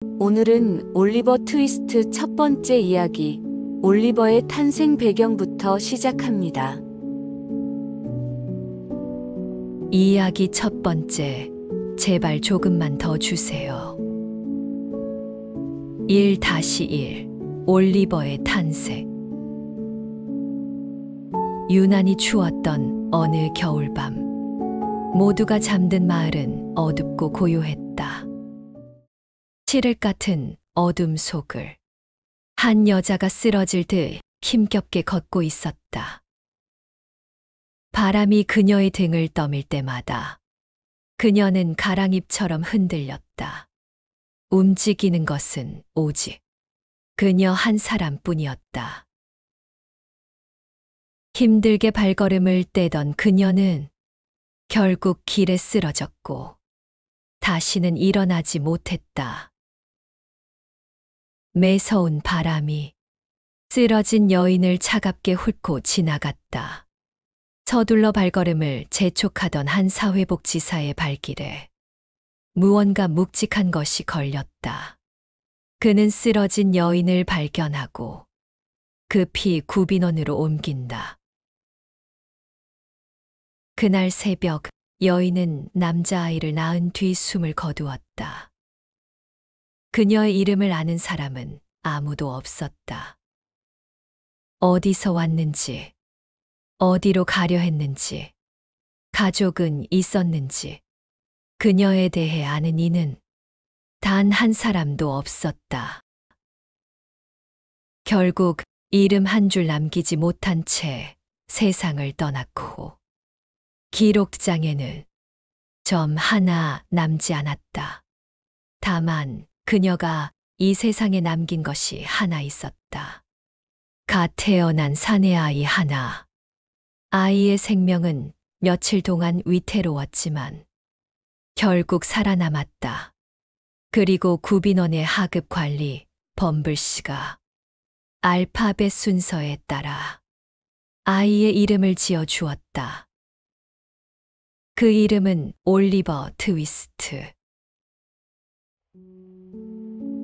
오늘은 올리버 트위스트 첫 번째 이야기, 올리버의 탄생 배경부터 시작합니다. 이야기 첫 번째, 제발 조금만 더 주세요. 1-1 올리버의 탄생. 유난히 추웠던 어느 겨울밤, 모두가 잠든 마을은 어둡고 고요했다. 칠흑 같은 어둠 속을 한 여자가 쓰러질 듯 힘겹게 걷고 있었다. 바람이 그녀의 등을 떠밀 때마다 그녀는 가랑잎처럼 흔들렸다. 움직이는 것은 오직 그녀 한 사람뿐이었다. 힘들게 발걸음을 떼던 그녀는 결국 길에 쓰러졌고 다시는 일어나지 못했다. 매서운 바람이 쓰러진 여인을 차갑게 훑고 지나갔다. 서둘러 발걸음을 재촉하던 한 사회복지사의 발길에 무언가 묵직한 것이 걸렸다. 그는 쓰러진 여인을 발견하고 급히 구빈원으로 옮긴다. 그날 새벽, 여인은 남자아이를 낳은 뒤 숨을 거두었다. 그녀의 이름을 아는 사람은 아무도 없었다. 어디서 왔는지, 어디로 가려 했는지, 가족은 있었는지, 그녀에 대해 아는 이는 단 한 사람도 없었다. 결국 이름 한 줄 남기지 못한 채 세상을 떠났고, 기록장에는 점 하나 남지 않았다. 다만 그녀가 이 세상에 남긴 것이 하나 있었다. 갓 태어난 사내 아이 하나. 아이의 생명은 며칠 동안 위태로웠지만 결국 살아남았다. 그리고 구빈원의 하급 관리 범블 씨가 알파벳 순서에 따라 아이의 이름을 지어 주었다. 그 이름은 올리버 트위스트.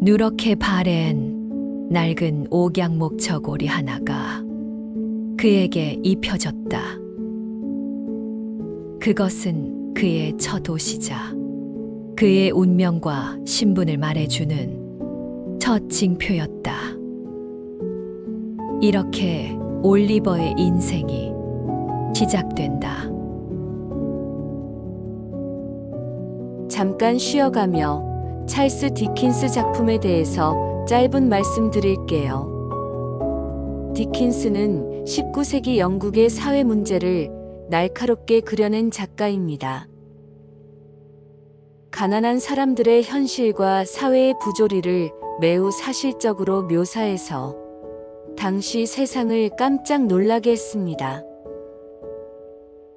누렇게 바랜 낡은 옥양목 저고리 하나가 그에게 입혀졌다. 그것은 그의 첫 옷이자 그의 운명과 신분을 말해주는 첫 징표였다. 이렇게 올리버의 인생이 시작된다. 잠깐 쉬어가며 찰스 디킨스 작품에 대해서 짧은 말씀 드릴게요. 디킨스는 19세기 영국의 사회 문제를 날카롭게 그려낸 작가입니다. 가난한 사람들의 현실과 사회의 부조리를 매우 사실적으로 묘사해서 당시 세상을 깜짝 놀라게 했습니다.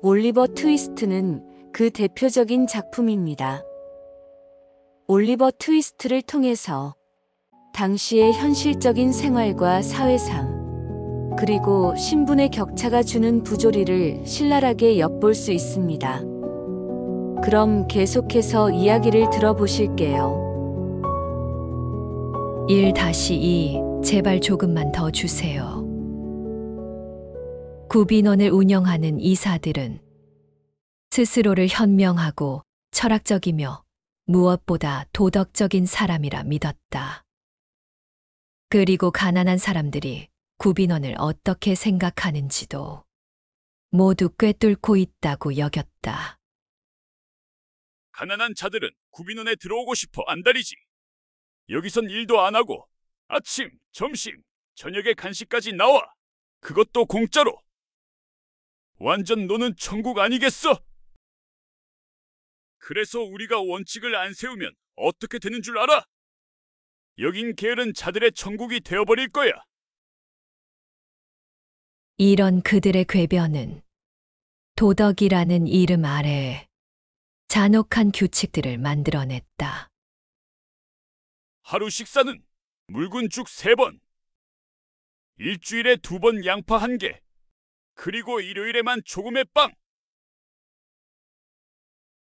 올리버 트위스트는 그 대표적인 작품입니다. 올리버 트위스트를 통해서 당시의 현실적인 생활과 사회상, 그리고 신분의 격차가 주는 부조리를 신랄하게 엿볼 수 있습니다. 그럼 계속해서 이야기를 들어보실게요. 1-2 제발 조금만 더 주세요. 구빈원을 운영하는 이사들은 스스로를 현명하고 철학적이며 무엇보다 도덕적인 사람이라 믿었다. 그리고 가난한 사람들이 구빈원을 어떻게 생각하는지도 모두 꿰뚫고 있다고 여겼다. 가난한 자들은 구빈원에 들어오고 싶어 안달이지. 여기선 일도 안 하고 아침, 점심, 저녁에 간식까지 나와. 그것도 공짜로. 완전 너는 천국 아니겠어? 그래서 우리가 원칙을 안 세우면 어떻게 되는 줄 알아? 여긴 게으른 자들의 천국이 되어버릴 거야. 이런 그들의 궤변은 도덕이라는 이름 아래에 잔혹한 규칙들을 만들어냈다. 하루 식사는 묽은 죽 3번, 일주일에 2번 양파 1개, 그리고 일요일에만 조금의 빵.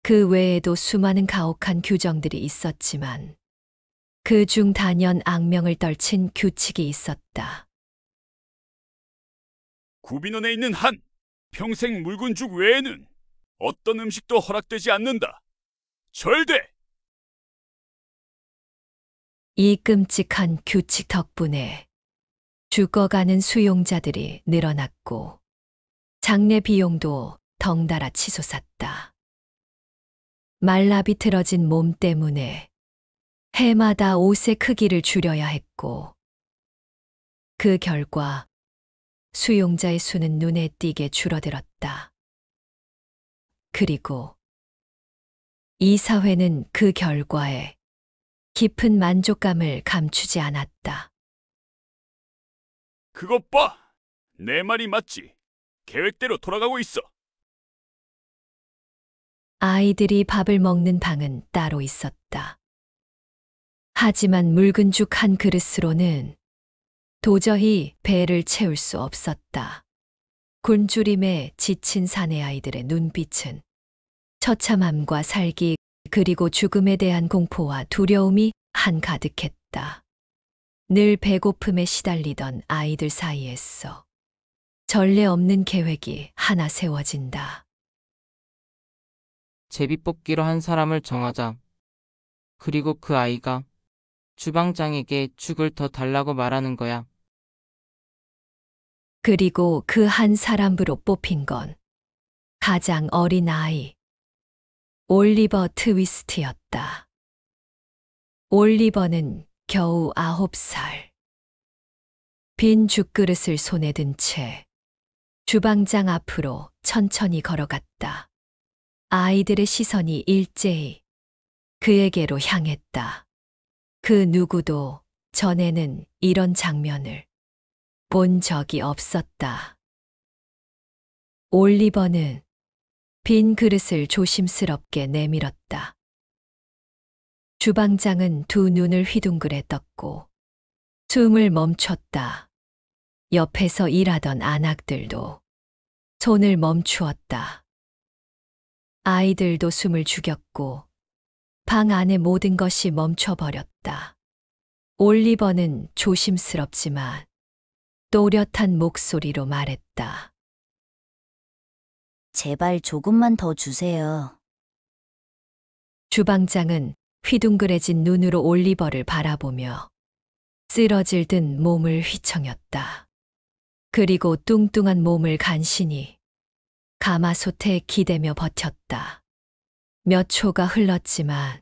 그 외에도 수많은 가혹한 규정들이 있었지만 그 중 단연 악명을 떨친 규칙이 있었다. 구빈원에 있는 한 평생 묽은 죽 외에는 어떤 음식도 허락되지 않는다. 절대! 이 끔찍한 규칙 덕분에 죽어가는 수용자들이 늘어났고 장례 비용도 덩달아 치솟았다. 말라 비틀어진 몸 때문에 해마다 옷의 크기를 줄여야 했고 그 결과 수용자의 수는 눈에 띄게 줄어들었다. 그리고 이 사회는 그 결과에 깊은 만족감을 감추지 않았다. 그것 봐! 내 말이 맞지. 계획대로 돌아가고 있어. 아이들이 밥을 먹는 방은 따로 있었다. 하지만 묽은 죽 한 그릇으로는 도저히 배를 채울 수 없었다. 굶주림에 지친 사내 아이들의 눈빛은 처참함과 살기 그리고 죽음에 대한 공포와 두려움이 한가득했다. 늘 배고픔에 시달리던 아이들 사이에서 전례 없는 계획이 하나 세워진다. 제비뽑기로 한 사람을 정하자. 그리고 그 아이가 주방장에게 죽을 더 달라고 말하는 거야. 그리고 그 한 사람으로 뽑힌 건 가장 어린 아이, 올리버 트위스트였다. 올리버는 겨우 9살. 빈 죽그릇을 손에 든 채 주방장 앞으로 천천히 걸어갔다. 아이들의 시선이 일제히 그에게로 향했다. 그 누구도 전에는 이런 장면을 본 적이 없었다. 올리버는 빈 그릇을 조심스럽게 내밀었다. 주방장은 두 눈을 휘둥그레 떴고 숨을 멈췄다. 옆에서 일하던 아낙들도 손을 멈추었다. 아이들도 숨을 죽였고 방 안의 모든 것이 멈춰버렸다. 올리버는 조심스럽지만 또렷한 목소리로 말했다. 제발 조금만 더 주세요. 주방장은 휘둥그레진 눈으로 올리버를 바라보며 쓰러질 듯 몸을 휘청였다. 그리고 뚱뚱한 몸을 간신히 가마솥에 기대며 버텼다. 몇 초가 흘렀지만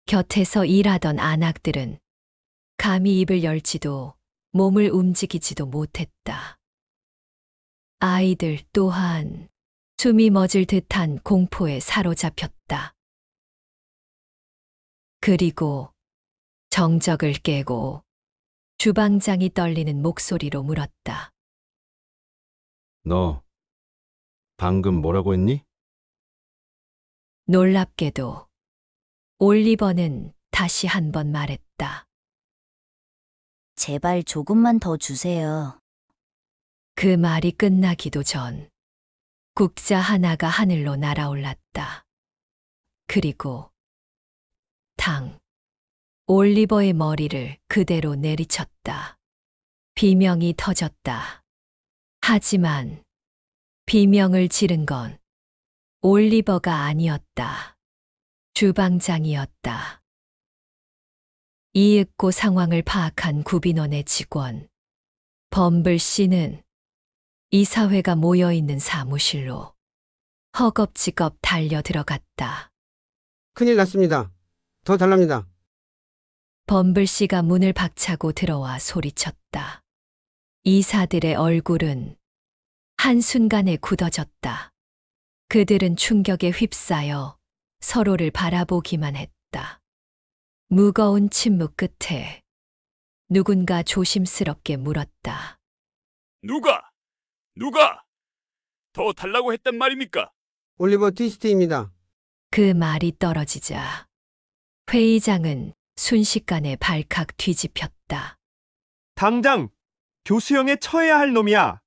곁에서 일하던 아낙들은 감히 입을 열지도 몸을 움직이지도 못했다. 아이들 또한 숨이 멎을 듯한 공포에 사로잡혔다. 그리고 정적을 깨고 주방장이 떨리는 목소리로 물었다. 너 방금 뭐라고 했니? 놀랍게도 올리버는 다시 한 번 말했다. 제발 조금만 더 주세요. 그 말이 끝나기도 전 국자 하나가 하늘로 날아올랐다. 그리고 올리버의 머리를 그대로 내리쳤다. 비명이 터졌다. 하지만 비명을 지른 건 올리버가 아니었다. 주방장이었다. 이윽고 상황을 파악한 구빈원의 직원 범블 씨는 이사회가 모여있는 사무실로 허겁지겁 달려 들어갔다. 큰일 났습니다. 더 달랍니다. 범블 씨가 문을 박차고 들어와 소리쳤다. 이사들의 얼굴은 한순간에 굳어졌다. 그들은 충격에 휩싸여 서로를 바라보기만 했다. 무거운 침묵 끝에 누군가 조심스럽게 물었다. 누가 더 달라고 했단 말입니까? 올리버 트위스트입니다. 그 말이 떨어지자 회의장은 순식간에 발칵 뒤집혔다. 당장 교수형에 처해야 할 놈이야.